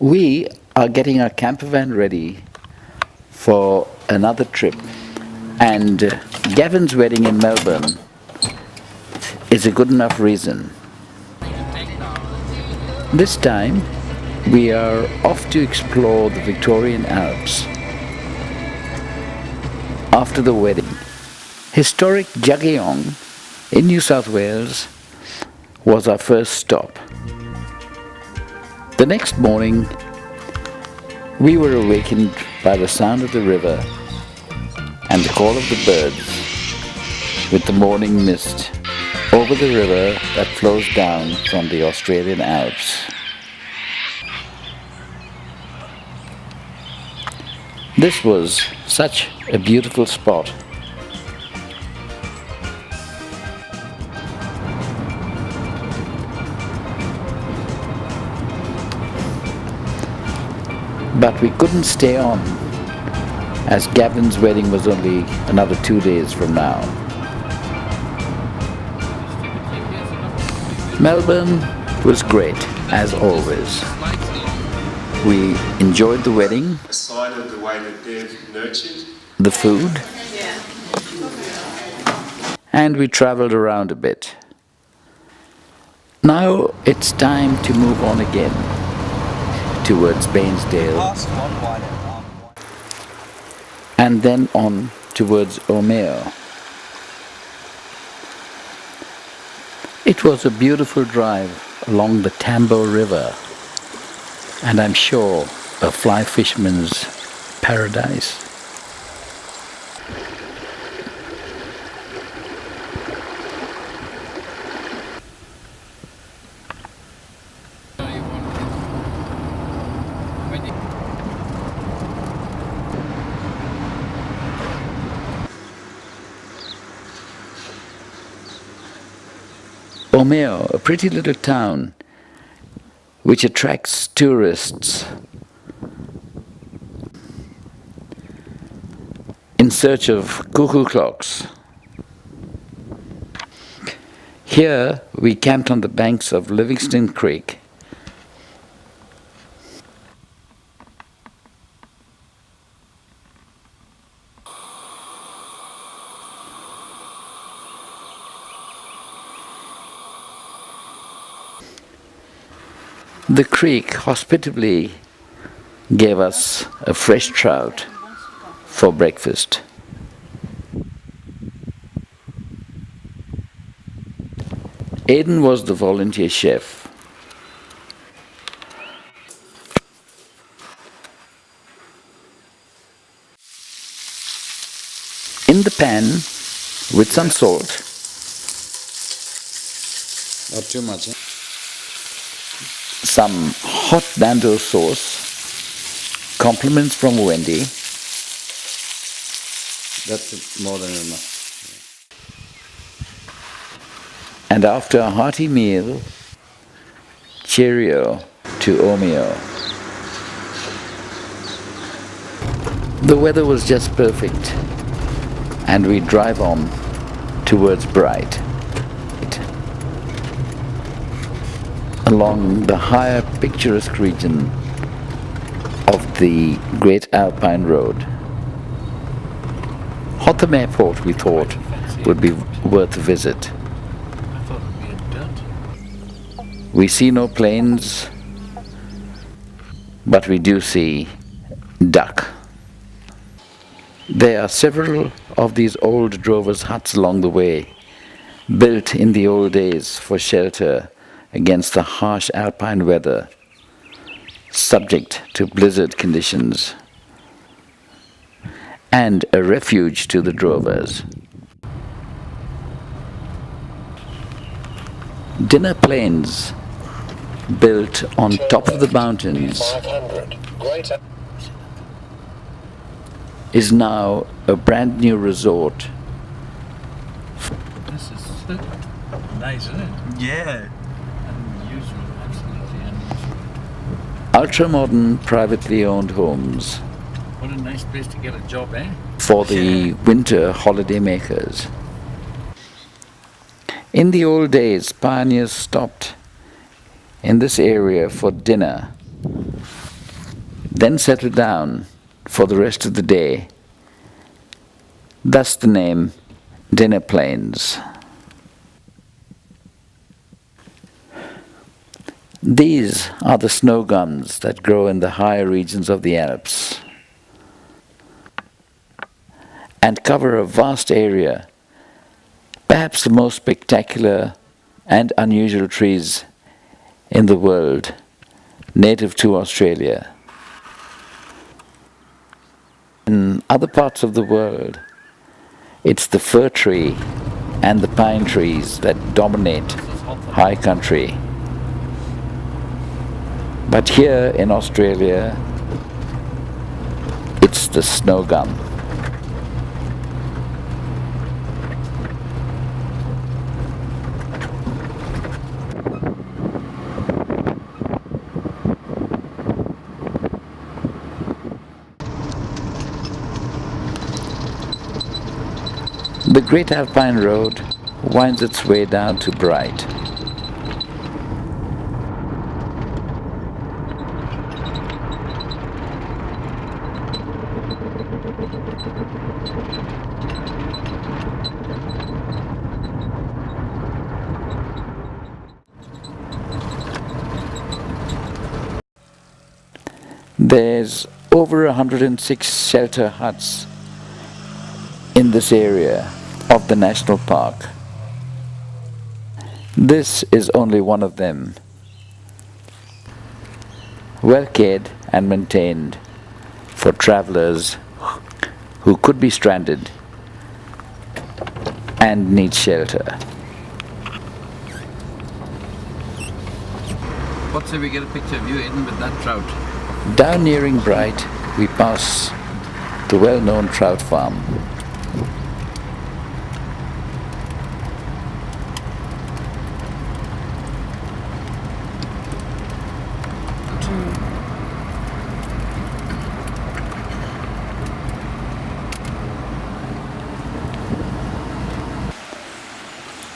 We are getting our camper van ready for another trip, and Gavin's wedding in Melbourne is a good enough reason. This time we are off to explore the Victorian Alps. After the wedding, historic Jaggeong in New South Wales was our first stop. The next morning, we were awakened by the sound of the river and the call of the birds, with the morning mist over the river that flows down from the Australian Alps. This was such a beautiful spot. But we couldn't stay on, as Gavin's wedding was only another 2 days from now. Melbourne was great, as always. We enjoyed the wedding, A sign of the way that they've nurtured. the food, and we travelled around a bit. Now it's time to move on again towards Bairnsdale and then on towards Omeo. It was a beautiful drive along the Tambo River, and I'm sure a fly fisherman's paradise. Omeo, a pretty little town which attracts tourists in search of cuckoo clocks. Here we camped on the banks of Livingston Creek. The creek hospitably gave us a fresh trout for breakfast. Aidan was the volunteer chef. In the pan, with some salt, Not too much, eh? some hot bando sauce, compliments from Wendy, That's more than enough. and after a hearty meal, cheerio to Omeo. The weather was just perfect, and we drive on towards Bright, along the higher picturesque region of the Great Alpine Road. Hotham Airport, we thought, would be worth a visit. We see no planes, but we do see duck. There are several of these old drovers' huts along the way, built in the old days for shelter against the harsh alpine weather, subject to blizzard conditions, and a refuge to the drovers. Dinner planes built on top of the mountains is now a brand new resort. This is nice, isn't it? Yeah. Unusual, absolutely unusual. Ultra-modern, privately owned homes What a nice place to get a job, eh? for the winter holiday makers. In the old days, pioneers stopped in this area for dinner then settle down for the rest of the day. Thus the name Dinner Plains. These are the snow gums that grow in the higher regions of the Alps and cover a vast area, perhaps the most spectacular and unusual trees in the world, native to Australia. In other parts of the world, it's the fir tree and the pine trees that dominate high country. But here in Australia, it's the snow gum. The Great Alpine Road winds its way down to Bright. There's over 106 shelter huts in this area of the national park. This is only one of them, well cared and maintained for travelers who could be stranded and need shelter. What say we get a picture of you eating with that trout? Down nearing Bright, we pass the well-known trout farm.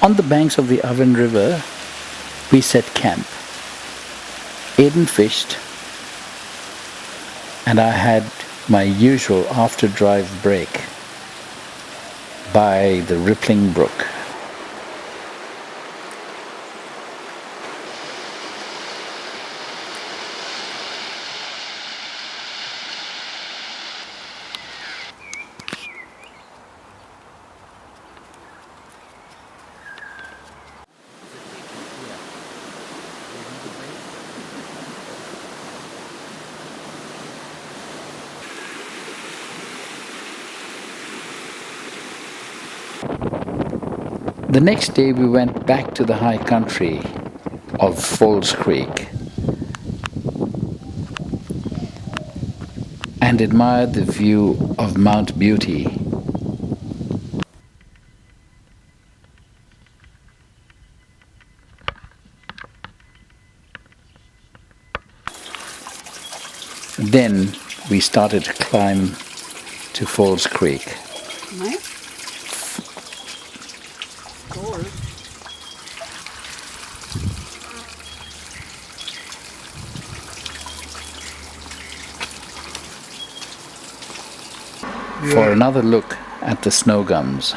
On the banks of the Avon River, we set camp. Aidan fished, and I had my usual after-drive break by the rippling brook. The next day we went back to the high country of Falls Creek and admired the view of Mount Beauty. Then we started to climb to Falls Creek. Nice. Cool. For another look at the snow gums.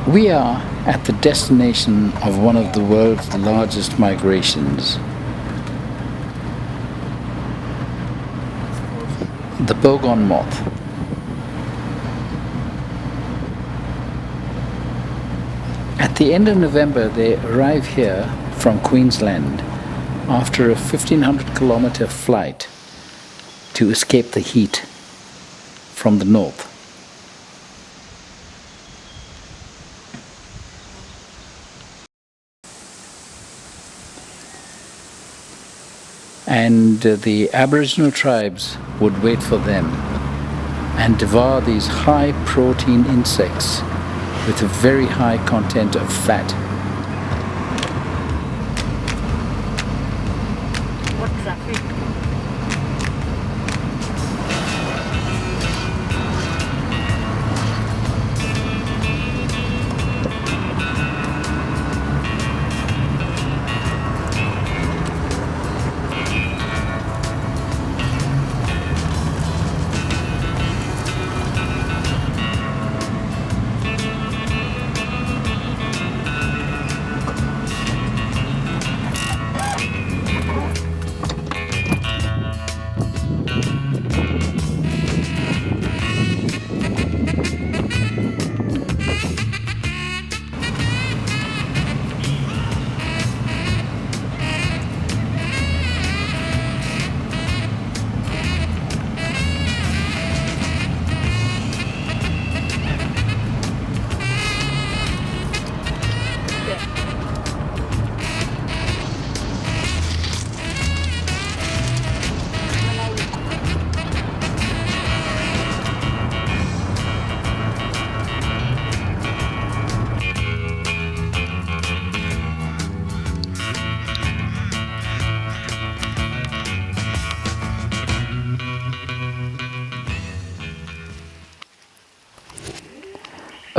We are at the destination of one of the world's largest migrations, the boggon moth. At the end of November, they arrive here from Queensland after a 1,500-kilometer flight to escape the heat from the north. And the Aboriginal tribes would wait for them and devour these high-protein insects with a very high content of fat. What traffic?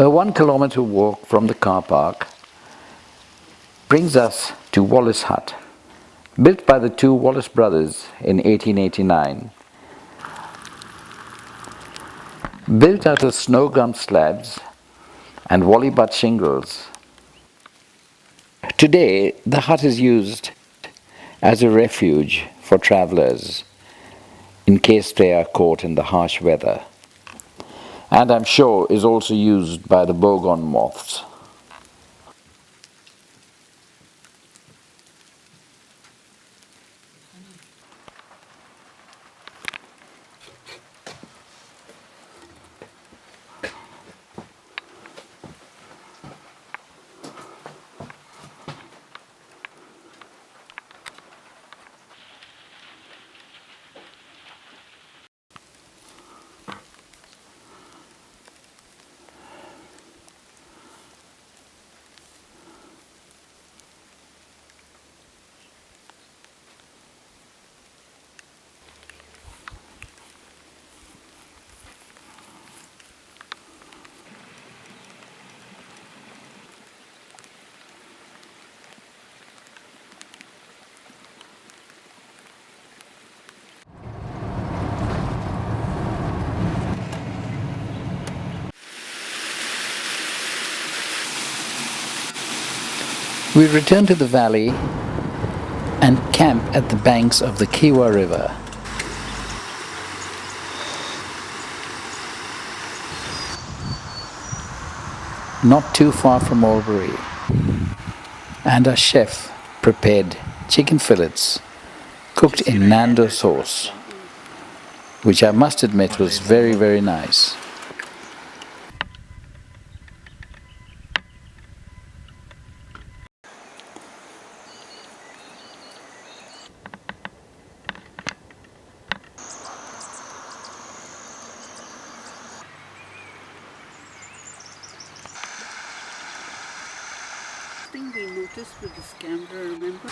A 1 kilometer walk from the car park brings us to Wallace Hut, built by the two Wallace brothers in 1889. Built out of snow gum slabs and wally butt shingles. Today, the hut is used as a refuge for travelers in case they are caught in the harsh weather, and I'm sure is also used by the bogone moths. We return to the valley and camp at the banks of the Kiewa River. Not too far from Albury. And our chef prepared chicken fillets cooked in Nando sauce, which I must admit was very, very nice. Thing we noticed with this camera, remember?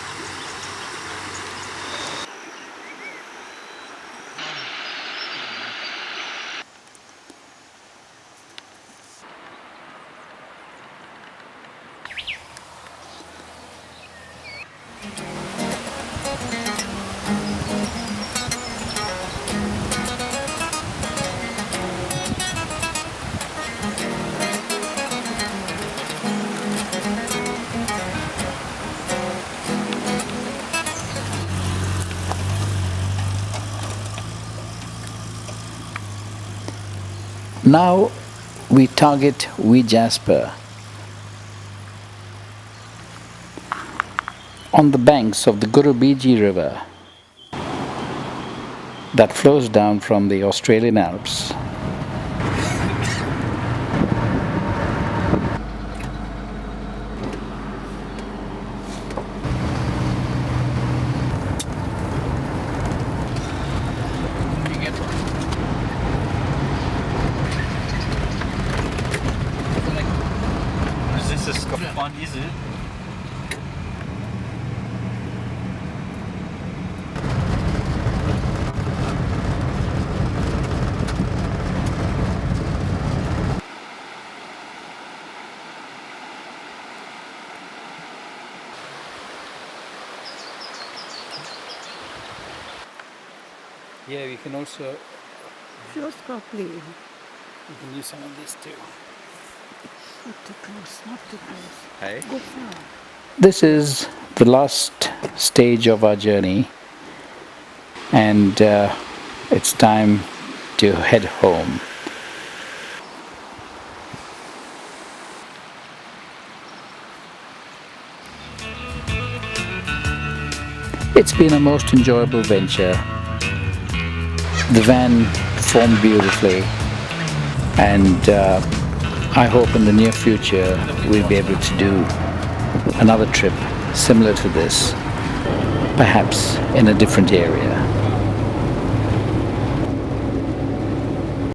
Now we target Wee Jasper on the banks of the Gurubiji River that flows down from the Australian Alps. Is this a one, is it? Yeah, we can also Show us properly. use some of these too. Not too close, not too close. Hey. Go far. This is the last stage of our journey, and it's time to head home. It's been a most enjoyable venture. The van performed beautifully, and I hope in the near future we'll be able to do another trip similar to this, perhaps in a different area.